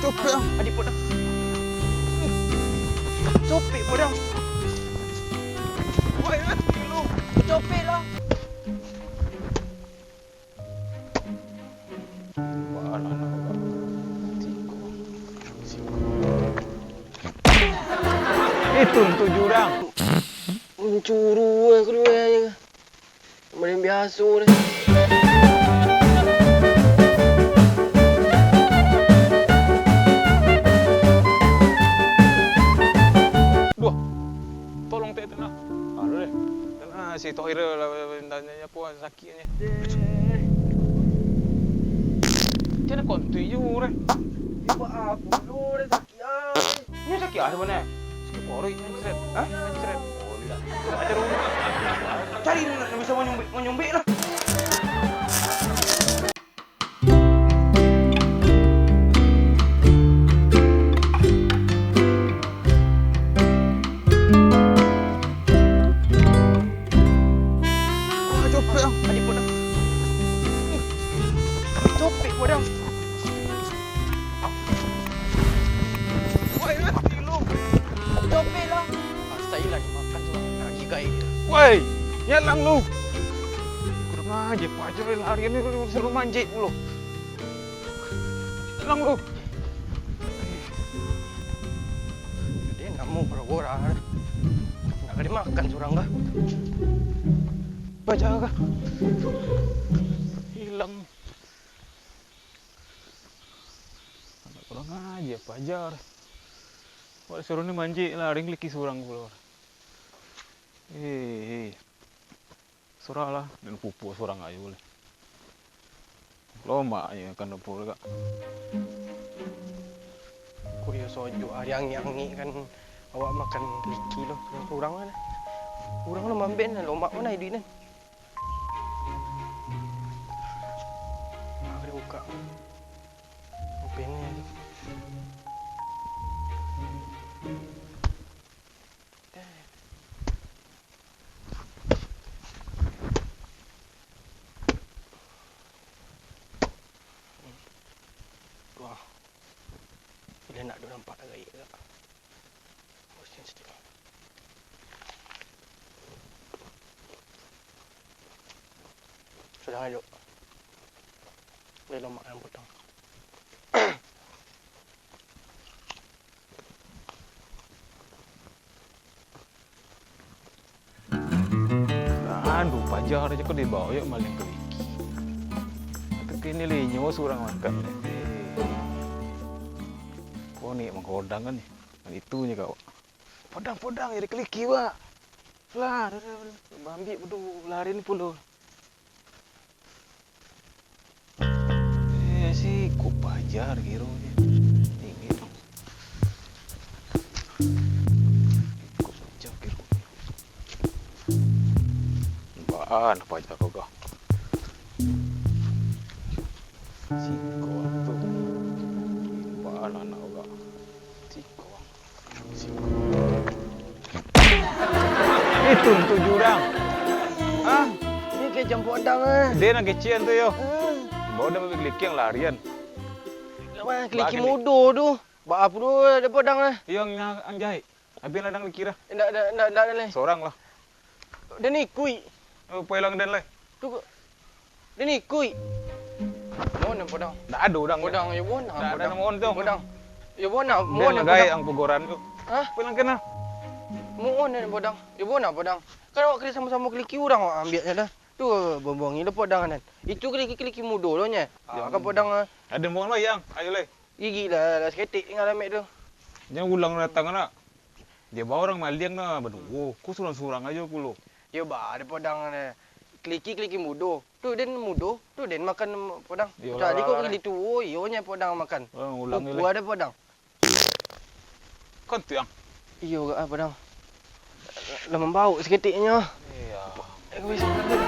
Cepet ah. Adik podang. Copek podang. Woi, lu. Copek lah. Itu untuk jurang. Mencuru keluar je. Macam biasa ni. Dua. Tolong tak tenang. Aduh deh. Tenang si Tohira lah tanya apa sakitnya. Jangan kontui je orang. Dia buat apa dulu dah sakit ah. Ni sakit ada mana? Sakit boroi ni seret. Ha? Seret. Oh, tidak. Ada rumah. Cari nak bisa menyombek lah. Copek ah. Adik podang. Copek podang. Woi, mati lu. Copek lah. Saya lah dimakan tu kaki gaib dia. Woi, nyalang lu. Kurang aja pajar lari ni suruh manjit pula. Nyalang lu. Dia nak mau bergora. Nak kena makan seorang kah? Pajar kah? Hilang. Kurang aja pajar. Wah, suruh ni manjit lah, ring leki seorang pula. Surah lah, dan pupuk seorang aja boleh. Loma aja kan dapur kak. Kau ya sojo hari yang ni kan awak makan liki loh. Kurang kan? Kurang lo mamben lomak mana hidup ni? Aku buka. Mamben ni. Wah. Bila nak duk nampak tak gaib tak? Mesti sedih. Sudah elok. Boleh makan potong. Aduh, pajar aja kau dibawa ya maling ke leki. Tapi ini lenyo seorang makan. Kau ni mengkodang kan ni. Itunya kau. Podang-podang jadi keliki wak. Lah, ambil betul lari ni pula. Si kau pajar kira je. Tinggi dong. Kau pajar kira. Baan pajar kau kah? Si kau tu. Baan anak kau kah? Si kau. Si kau. Itu untuk jurang. Ah, Ni ke jam podang ah. dia nak kecian tu yo. Bawa dah pergi keliki yang larian. Wah, keliki mudo tu. Buat apa tu ada podang ah? Yang jahit. Habis ladang leki dah. Ndak leh. Seorang lah. Dia ni kui. Oh, pulang dan lah. Tu dia ni kui. Mon podang. Tak ada udang. Podang ya bon. Tak ada nama orang tu. Podang. Ya bon ah. Mon Mon gay ang pugoran tu. Hah? Pulang kena. Mon ni podang. Ya bon ah podang. Kan awak kena sama-sama keliki orang awak ambil je lah. Tu bombong ni podang kan. Itu keliki mudo lo nya. Dia akan podang Ada mohon lah yang. Ayo leh. gigi lah seketik dengan amek tu. Jangan ulang datang nak. Dia bawa orang maliang dah. Aduh, ku surang-surang aja ku lo. Ya ba ada podang ni. Keliki mudo. Tu den mudo. Tu den makan podang. Yo, Jadi kau lah, pergi tu. Oh, yo nya podang makan. Ulang ni Pupu leh. ada podang. Kan tu yang. Iyo ke podang. Lemah bau seketiknya. Iya. Aku bisa makan.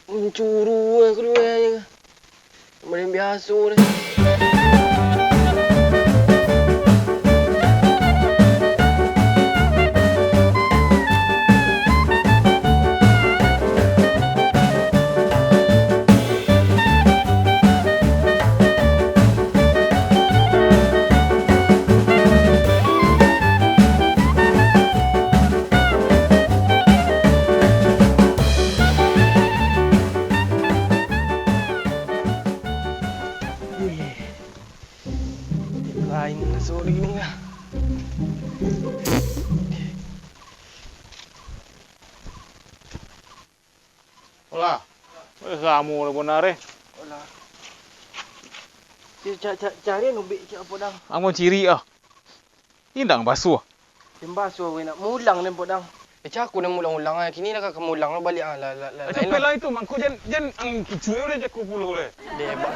Mencuru keluar je. Kemudian biasa ni. Lain masuk lagi ni lah. Olah. Kamu lah benar eh. Olah. Cari nubik cak apa dah. Kamu ciri ah. Indang basuh. Basuh we nak mulang ni podang. Cak aku dah mulang-ulang ah. Kini nak kamu mulang balik ah. Cepet lah itu mangku jan ang kicuy udah jaku puluh le. Dia bah.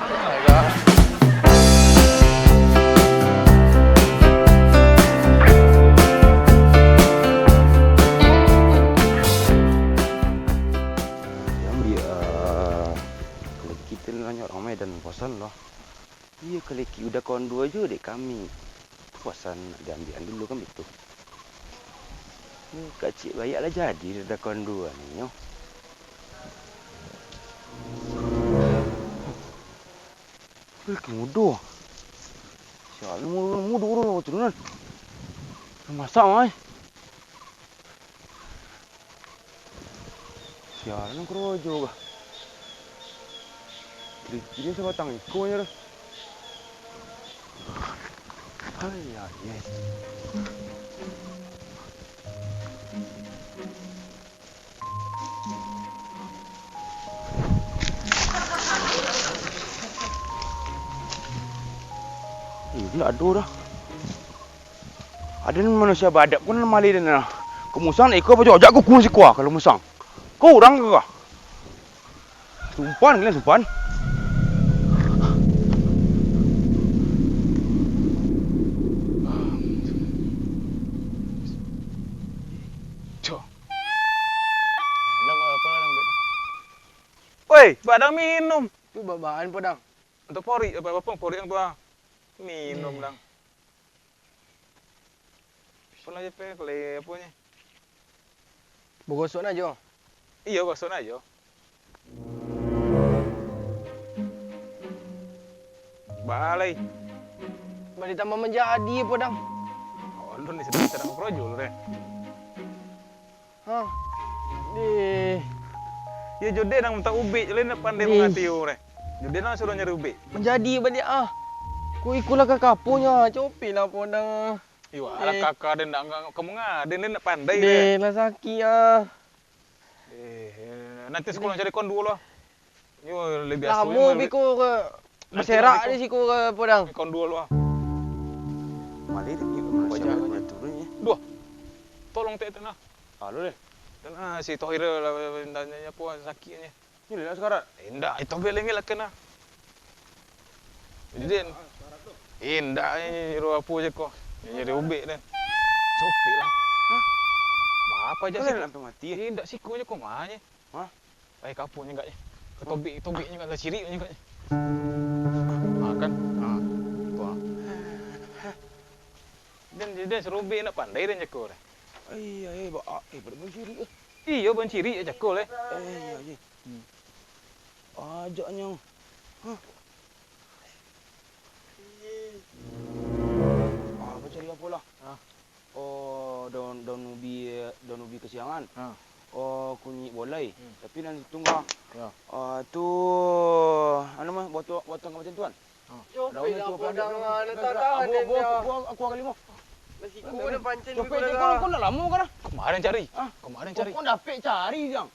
Kita nanya ramai dan puasan lah. Iya kalau udah kawan dua je dek kami. Puasan nak diambil dulu kan betul. Ni kak cik bayar lah jadi dah kawan dua ni yo. Kemudo. Sial mudo turunan. Masak mai. Sial nang krojo bah. Ini sama tang iko nya. Hai ya, yes. Ini ada dah. Ada manusia badak pun mali dan kemusang iko apa jauh aku kunci kuah kalau musang. Kau orang ke kah? Sumpan kalian sumpan. Woi, badang minum. Tu babaan podang. Untuk pori apa pori yang tua. Minum dang. Pernah je pe play apa ni? Bergosok nak jo. Iya gosok aja. Balai. Balik tambah menjadi podang. Oh, lu ni sedang projo lu deh. Ha. Deh. Ya jode nang minta ubi, jadi nak pandai mengatiu deh. Jode nang suruh nyari ubi. Menjadi balik ah. Ku ikulah ke kapunya, copi lah podang. Iwa, ala kakak dan nak kamu ngaden dia nak pandai deh. Lah sakit ah. Nanti sekolah cari kon dulu lah. Yo lebih biasa. Kamu biku ke berserak di siku ke podang. Kon dulu lah. Mali ni macam mana turunnya? Dua. Tolong teh tenah. Halo deh. Tenah si Tohir lah tanya apa sakitnya. Ini dah sekarang. Indah itu belengi lah kena. Jadi indah ini ro apa je kok. Nyari ubi dan. Copi lah. Hah? Apa aja sih sampai mati. Indah siku je kok mahnya. Hah? Baik kapunya enggak ya. Tobik-tobiknya enggak ada cirinya enggak ya. Makan. Ha. Tuh. Dan dia serubi nak pandai dan jago dah. Iya, bermenciri. Iya, benciri ya jago le. Iya. Ajaknya. Hah. Apa cari apa lah? Oh, daun ubi kesiangan. Oh, kunyit bolai. Tapi nanti tunggu. Ya. Tu anu mah botol macam tuan. Copi lah podang ada tak tahan dia. Aku akan lima. Nasiku dah pancen Copet kau nak lama kan? Kemarin cari. Kemarin cari. Kau dapat cari jang.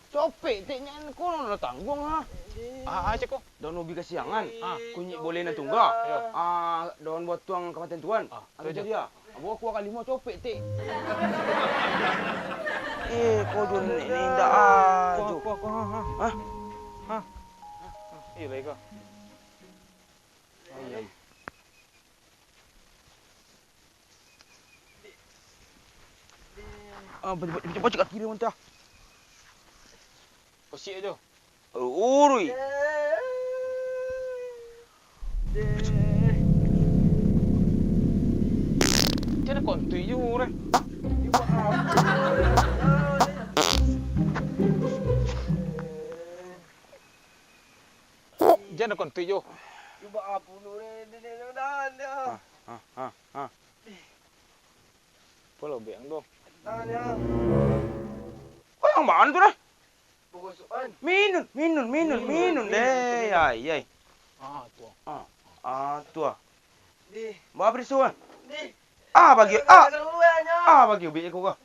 Copet teknya kau nak tanggung ha. Cek kok. Daun ubi kesiangan. Kunyit boleh nak tunggak. Daun botol kabupaten tuan. Ada jadi ah. Aku akan lima copet tek. Kau jual ni indah aja. Ha. Iya lagi kau. Ai. Cepat cakap kira mentah. Kau siap je. Urui. Chứ nó còn tùy du đây. Chứ nó còn tùy du. Cuba apa dulu dia dah dia. Apa lo biang tu? Dah dia. Kau yang mana tu dah? Pokokan. Minum deh. Ay. Ah, tu. Tu ah. Di. Bawa perisuan. Di. Bagi. Keluarnya. Bagi ubi aku kau.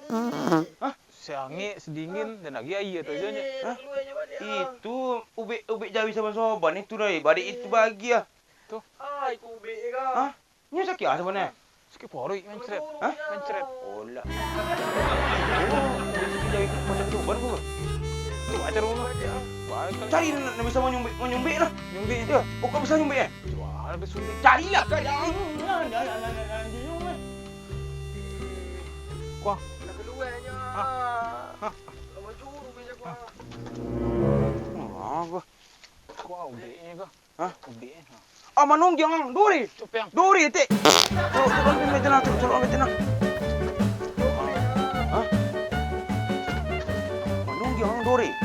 Seangit, sedingin dan lagi air tu je nya. Keluarnya dia. Itu ubi jawi sama soban itu dah. Badik itu bagi ah. Tu. Ah, itu ubik ke? Ni sakit ah sebenarnya. Sikit poroi mencret. Hah? Mencret. Oh lah. Ubi jawi macam soban kau. Tu ajar rumah. Baik kali. Cari nak bisa menyumbik lah. Nyumbi. Ya, kau bisa nyumbik eh? Jual habis sulit. Carilah kau. Kuah. Nak keluarnya. Hah? Lama juru bila gua. Kau. Kuah ubi ni ke? Hah? Ubi. Manunggiang, duri. Cupang. Duri te. Tolong ambil tenang tu, tolong ambil tenang. Manunggiang duri.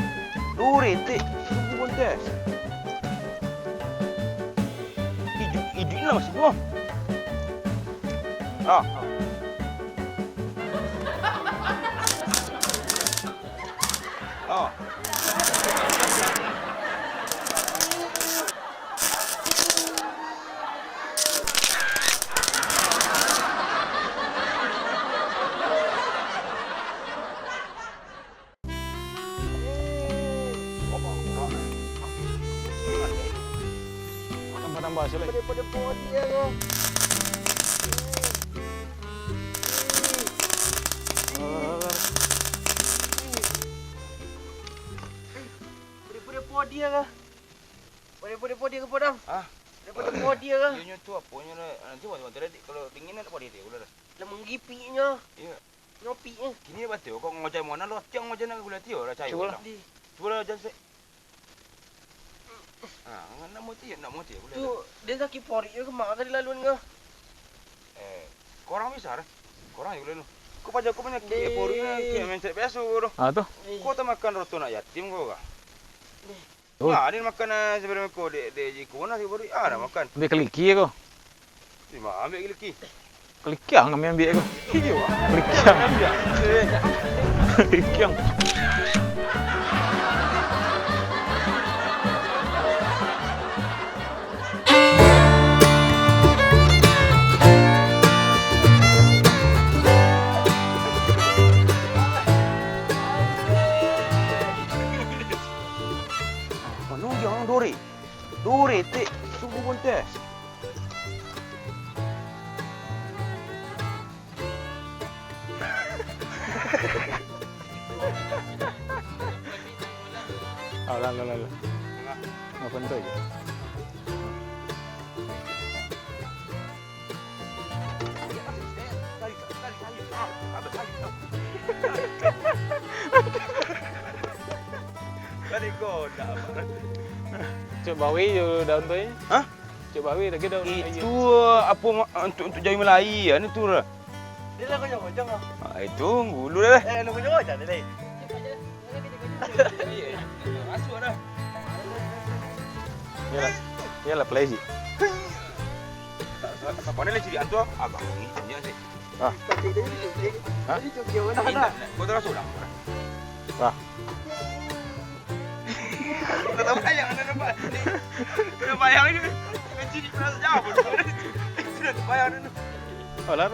Duri te. Tunggu bontes. Hidup lah masih tu. Tambah sila. Daripada pohon dia ke? Daripada pohon dia ke? Daripada pohon dia ke podang? Daripada pohon dia ke? Ianya tu apanya lah. Nanti waktu tadi kalau dingin nak apa dia ular. Lah menggipiknya. Ya. Nyopiknya. Kini batu kau ngocai mana lo? Tiang ngocai nak gula tio lah cai. Cuba lah. Cuba lah jangan se. Nak mati gula. Tu dia sakit pori ke mak tadi laluan ke? Korang bisa lah. Korang gula lo. Kau pajak kau banyak pori ni mencet biasa lo. Ah tu. Kau tak makan roto nak yatim kau kah? Oh. Dia makan sebenarnya kau de jiku na si pori. Dah makan. Ambil keliki aku. Di mana ambil lagi? Keliki ang ambil aku. Iyo. Keliki ang ambil. Keliki ang. Manunggiang duri. Duri te. Sungguh bontes. Lah. Apa tu je? Kali kau dah. Cuk bawi je daun tu. Hah? Cuk bawi lagi daun. Itu apa untuk jawi Melayu kan itu lah. Dia lah konyang-konyang ah. Itu gulu dah. Lu konyang-konyang dah. Masuk dah. Yalah pelezi. Apa ni lagi antu abang ni tanya sih. Kaki dia ni cuci. Hah? Dia cuci mana dah? Kau terus ulang. Wah. Tak bayang ada nampak. Kena bayang ni. Kecil ni pernah jauh. Sudah bayang ni. Oh, lah.